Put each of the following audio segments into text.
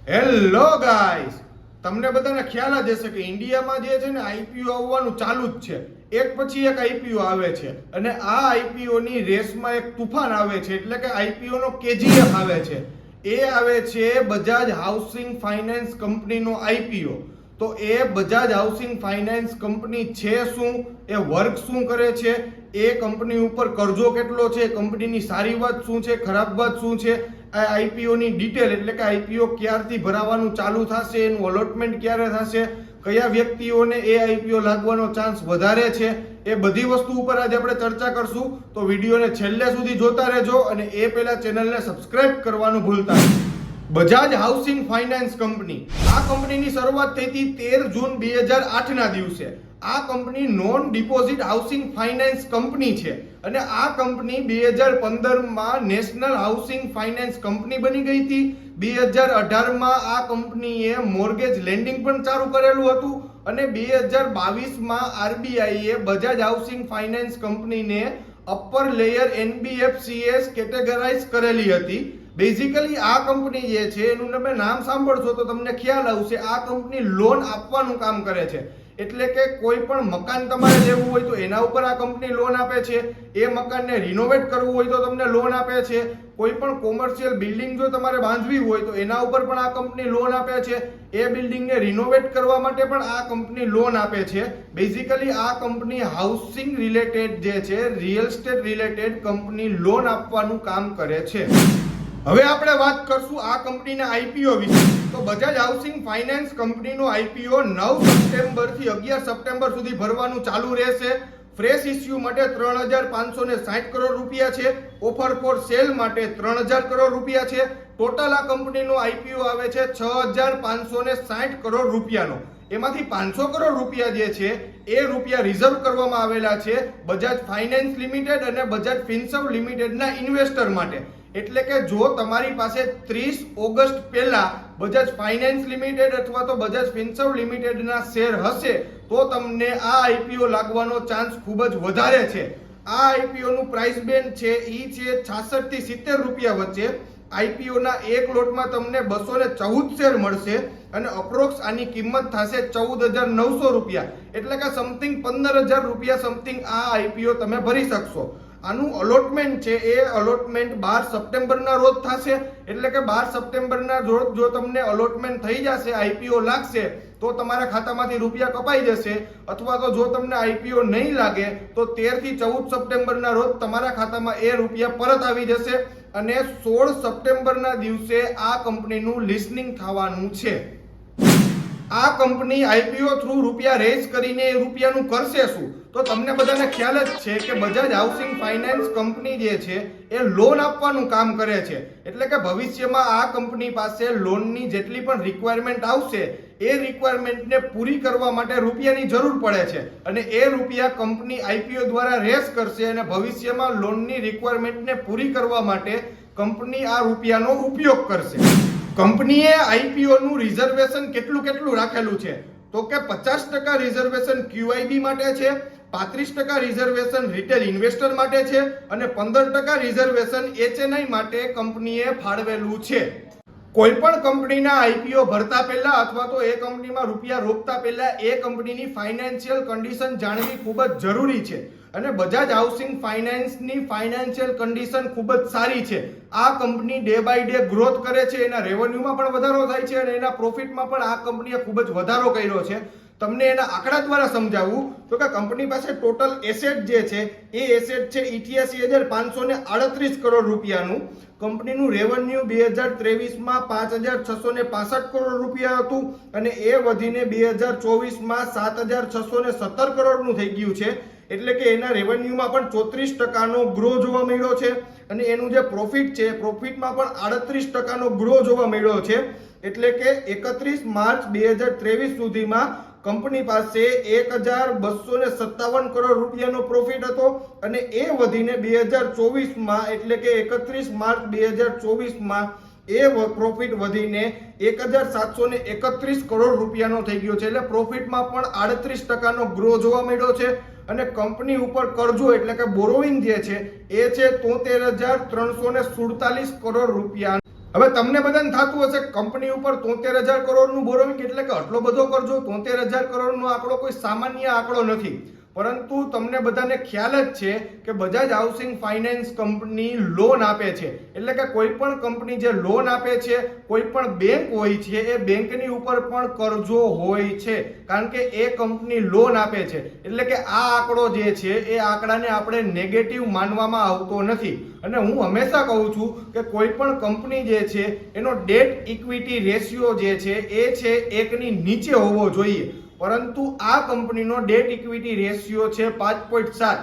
Hello guys, તમને બધાને ખ્યાલ જ હશે કે ઇન્ડિયામાં જે છે ને આઈપીઓ આવવાનું ચાલુ જ છે. એક પછી એક આઈપીઓ આવે છે અને આ આઈપીઓ ની રેસમાં એક તુફાન આવે છે, એટલે કે આઈપીઓ નો કેજીએફ આવે છે. એ આવે છે બજાજ હાઉસિંગ ફાઇનાન્સ કંપનીનો આઈપીઓ. તો એ બજાજ હાઉસિંગ ફાઇનાન્સ કંપની છે શું, એ વર્ક શું કરે છે, એ કંપની ઉપર કરજો કેટલો છે, કંપનીની સારી વાત શું છે, ખરાબ વાત શું છે, આ આઈપીઓ ની ડિટેલ એટલે કે આઈપીઓ ક્યારથી ભરાવાનું ચાલુ થશે, એનું અલોટમેન્ટ ક્યારે થશે, કયા વ્યક્તિઓને એ આઈપીઓ લાગવાનો ચાન્સ વધારે છે, એ બધી વસ્તુ ઉપર આજે આપણે ચર્ચા કરશું. તો વિડીયોને છેલ્લે સુધી જોતા રહેજો અને એ પહેલા ચેનલને સબસ્ક્રાઇબ કરવાનું ભૂલતા નહીં. બજાજ હાઉસિંગ ફાઇનાન્સ કંપની, આ કંપનીની શરૂઆત થઈ હતી 13 જૂન 2008 ના દિવસે. આ company non deposit housing finance company છે અને આ કંપની 2015 માં નેશનલ હાઉસિંગ ફાઇનાન્સ કંપની બની ગઈ હતી. 2018 માં આ કંપનીએ મોર્ગેજ લેન્ડિંગ પણ ચાલુ કરેલું હતું અને 2022 માં આરબીઆઈ એ બજાજ હાઉસિંગ ફાઇનાન્સ કંપનીને અપર લેયર એનબીએફસીએસ કેટેગરાઇઝ કરેલી હતી. બેઝિકલી આ કંપની જે છે એનું તમે નામ સાંભળશો તો તમને ખ્યાલ આવશે. આ કંપની લોન આપવાનું કામ કરે છે, એટલે કે કોઈ પણ મકાન તમારે લેવું હોય તો એના ઉપર આ કંપની લોન આપે છે. એ મકાનને રિનોવેટ કરવું હોય તો તમને લોન આપે છે. કોઈ પણ કોમર્શિયલ બિલ્ડિંગ જો તમારે બાંધવી હોય તો એના ઉપર પણ આ કંપની લોન આપે છે. એ બિલ્ડિંગને રિનોવેટ કરવા માટે પણ આ કંપની લોન આપે છે. બેઝિકલી આ કંપની હાઉસિંગ રિલેટેડ જે છે, real estate related company loan આપવાનું કામ કરે છે. હવે આપણે વાત કરશું આ કંપનીના આઈપીઓ વિશે. તો બજાજ હાઉસિંગ ફાઇનાન્સ કંપનીનો આઈપીઓ 9 સપ્ટેમ્બર થી 11 સપ્ટેમ્બર સુધી ભરવાનું ચાલુ રહેશે. ફ્રેશ ઇસ્યુ માટે 3,560 કરોડ રૂપિયા છે. ઓફર ફોર સેલ માટે 3,000 કરોડ રૂપિયા છે. ટોટલ આ કંપનીનો આઈપીઓ આવે છે 6,560 કરોડ રૂપિયાનો. એમાંથી 500 કરોડ રૂપિયા જે છે એ રૂપિયા રિઝર્વ કરવામાં આવેલા છે બજાજ ફાઇનાન્સ લિમિટેડ અને બજાજ ફિનસર્વ લિમિટેડના ઇન્વેસ્ટર માટે. એટલે કે જો તમારી પાસે 30 ઓગસ્ટ પહેલા બજાજ ફાઇનાન્સ લિમિટેડ અથવા તો બજાજ ફિનસર્વ લિમિટેડના શેર હશે તો તમને આ આઈપીઓ લાગવાનો ચાન્સ ખૂબ જ વધારે છે. આ આઈપીઓ નું પ્રાઇસ બેન્ડ છે ઈ છે 66 થી 70 રૂપિયા વચ્ચે. આઈપીઓ ના એક લોટમાં તમને 214 શેર મળશે અને અપ્રોક્સ આની કિંમત થશે 14,900 રૂપિયા, એટલે કે સમથિંગ 15,000 રૂપિયા સમથિંગ આ આઈપીઓ તમે ભરી શકશો. આનું અલોટમેન્ટ છે એ અલોટમેન્ટ 12 સપ્ટેમ્બરના રોજ થશે, એટલે કે 12 સપ્ટેમ્બરના રોજ જો તમને અલોટમેન્ટ થઈ જશે, આઈપીઓ લાગશે તો તમારા ખાતામાંથી રૂપિયા કપાઈ જશે, અથવા તો જો તમને આઈપીઓ નહીં લાગે તો 13 થી 14 સપ્ટેમ્બરના રોજ તમારા ખાતામાં એ રૂપિયા પરત આવી જશે અને 16 સપ્ટેમ્બરના દિવસે આ કંપનીનું લિસ્ટિંગ થવાનું છે. આ કંપની આઈપીઓ થ્રુ રૂપિયા રેઝ કરીને એ રૂપિયાનું કરશે શું? તો તમને બધાને ખ્યાલ જ છે કે બજાજ હાઉસિંગ ફાઇનાન્સ કંપની જે છે એ લોન આપવાનું કામ કરે છે. એટલે કે ભવિષ્યમાં આ કંપની પાસે લોનની જેટલી પણ રિક્વાયરમેન્ટ આવશે એ રિક્વાયરમેન્ટને પૂરી કરવા માટે રૂપિયાની જરૂર પડે છે અને એ રૂપિયા કંપની આઈપીઓ દ્વારા રેઝ કરશે અને ભવિષ્યમાં લોનની રિક્વાયરમેન્ટને પૂરી કરવા માટે કંપની આ રૂપિયાનો ઉપયોગ કરશે. કંપનીએ આઈપીઓ નું રિઝર્વેશન કેટલું રાખેલું છે? તો કે 50% રિઝર્વેશન ક્યુઆઈબી માટે છે, 35% રિઝર્વેશન રિટેલ ઇન્વેસ્ટર માટે છે અને 15% રિઝર્વેશન એચએનઆઈ માટે કંપનીએ ફાળવેલું છે. કોઈ પણ કંપનીના આઈપીઓ ભરતા પહેલા અથવા તો એ કંપનીમાં રૂપિયા રોકતા પહેલા એ કંપનીની ફાઇનાન્શિયલ કન્ડિશન જાણવી ખૂબ જ જરૂરી છે અને બજાજ હાઉસિંગ ફાઇનાન્સની ફાઇનાન્શિયલ કન્ડિશન ખૂબ જ સારી છે. આ company day by day growth કરે છે, એના રેવન્યુમાં પણ વધારો થાય છે અને એના પ્રોફિટમાં પણ આ કંપનીએ ખૂબ જ વધારો કર્યો છે. તમને એના આંકડા દ્વારા સમજાવું તો કે કંપની પાસે ટોટલ એસેટ જે છે એ એસેટ છે 88,538 કરોડ રૂપિયાનું. કંપનીનું રેવન્યુ 2023 માં 5,665 કરોડ રૂપિયા હતું અને એ વધીને 2024 માં 7,617 કરોડનું થઈ ગયું છે. એટલે કે એના રેવન્યુમાં પણ 34% નો ગ્રો જોવા મળ્યો છે અને એનું જે પ્રોફિટ છે પ્રોફિટમાં પણ 38% નો ગ્રો જોવા મળ્યો છે. એટલે કે 31 માર્ચ 2023 સુધીમાં કંપની પાસે 1,257 કરોડ રૂપિયાનો પ્રોફિટ હતો અને એ વધીને 2024 માં એટલે કે 31 માર્ચ 2024 માં એ પ્રોફિટ વધીને 1,731 કરોડ રૂપિયાનો થઈ ગયો છે. એટલે પ્રોફિટમાં પણ 38% નો ગ્રો જોવા મળ્યો છે અને કંપની ઉપર કરજો એટલે કે બોરોઇંગ જે છે એ છે 73,347 કરોડ રૂપિયા. હવે તમને બધાને થતું હશે કંપની ઉપર 73,000 કરોડનું બોરોવિંગ એટલે કે આટલો બધો કરજો. 73,000 કરોડનો આંકડો કોઈ સામાન્ય આંકડો નથી, પરંતુ તમને બધાને ખ્યાલ જ છે કે Bajaj housing finance company loan આપે છે. એટલે કે કોઈ પણ કંપની જે લોન આપે છે, કોઈ પણ બેંક હોય છે, એ બેંકની ઉપર પણ કરજો હોય છે, કારણ કે એ કંપની લોન આપે છે. એટલે કે આ આંકડો જે છે એ આંકડાને આપણે નેગેટિવ માનવામાં આવતો નથી. અને હું હંમેશા કહું છું કે કોઈ પણ કંપની જે છે એનો ડેટ ઇક્વિટી રેશિયો જે છે એ છે 1ની નીચે હોવો જોઈએ, પરંતુ આ કંપનીનો ડેટ ઇક્વિટી રેશિયો છે 5.7.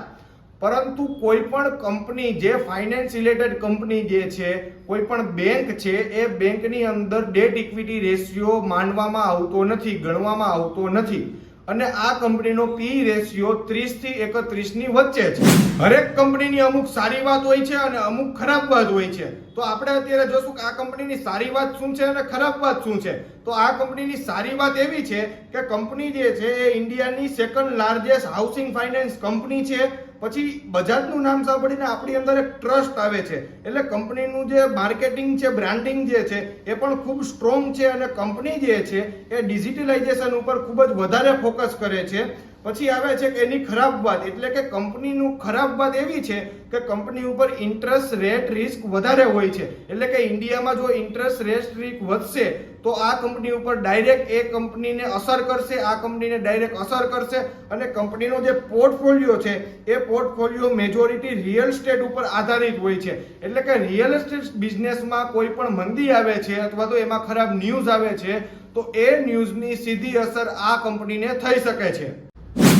પરંતુ કોઈ પણ કંપની જે ફાઇનાન્સ રિલેટેડ કંપની જે છે, કોઈ પણ બેંક છે, એ બેંકની અંદર ડેટ ઇક્વિટી રેશિયો માનવામાં આવતો નથી, ગણવામાં આવતો નથી. અને આ કંપનીનો પી રેશિયો 30 થી 31 ની વચ્ચે છે. હરેક કંપનીની અમુક સારી વાત હોય છે અને અમુક ખરાબ વાત હોય છે. તો આપણે અત્યારે જોશું કે આ કંપનીની સારી વાત શું છે અને ખરાબ વાત શું છે. તો આ કંપનીની સારી વાત એવી છે કે કંપની જે છે એ ઇન્ડિયાની second largest housing finance company છે. પછી બજાજનું નામ સાંભળીને આપણી અંદર એક ટ્રસ્ટ આવે છે, એટલે કંપનીનું જે માર્કેટિંગ છે, બ્રાન્ડિંગ જે છે એ પણ ખૂબ સ્ટ્રોંગ છે. અને કંપની જે છે એ ડિજિટલાઇઝેશન ઉપર ખૂબ જ વધારે ફોકસ કરે છે. પછી આવે છે કે એની ખરાબ વાત, એટલે કે કંપનીનું ખરાબ વાત એવી છે કે કંપની ઉપર ઇન્ટરેસ્ટ રેટ રિસ્ક વધારે હોય છે. એટલે કે ઇન્ડિયામાં જો ઇન્ટરેસ્ટ રેટ રિસ્ક વધશે તો આ કંપની ઉપર ડાયરેક્ટ એ કંપનીને અસર કરશે, આ કંપનીને ડાયરેક્ટ અસર કરશે. અને કંપનીનો જે પોર્ટફોલિયો છે એ પોર્ટફોલિયો મેજોરિટી રિયલ એસ્ટેટ ઉપર આધારિત હોય છે. એટલે કે રિયલ એસ્ટેટ બિઝનેસમાં કોઈ પણ મંદી આવે છે અથવા તો એમાં ખરાબ ન્યૂઝ આવે છે તો એ ન્યૂઝની સીધી અસર આ કંપનીને થઈ શકે છે.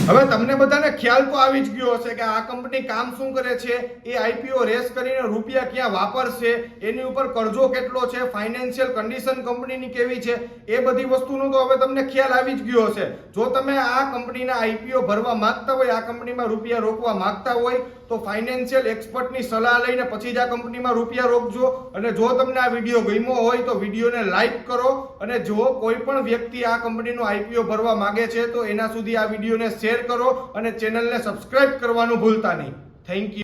હવે તમને બધાને ખ્યાલ તો આવી જ ગયો હશે કે આ કંપની કામ શું કરે છે, એ આઈપીઓ રેસ કરીને રૂપિયા ક્યાં વાપરશે, એની ઉપર કરજો કેટલો છે, ફાઇનાન્શિયલ કન્ડિશન કંપનીની કેવી છે, એ બધી વસ્તુનો તો હવે તમને ખ્યાલ આવી જ ગયો હશે. જો તમે આ કંપનીના આઈપીઓ ભરવા માંગતા હોય, આ કંપનીમાં રૂપિયા રોકવા માંગતા હોય તો ફાઇનાન્શિયલ એક્સપર્ટની સલાહ લઈને પછી જ આ કંપનીમાં રૂપિયા રોકજો. અને જો તમને આ વિડીયો ગમ્યો હોય તો વિડીયોને લાઈક કરો, અને જો કોઈ પણ વ્યક્તિ આ કંપનીનો આઈપીઓ ભરવા માંગે છે તો એના સુધી આ વિડીયોને શેર કરો અને ચેનલને સબસ્ક્રાઇબ કરવાનું ભૂલતા નહીં. Thank you.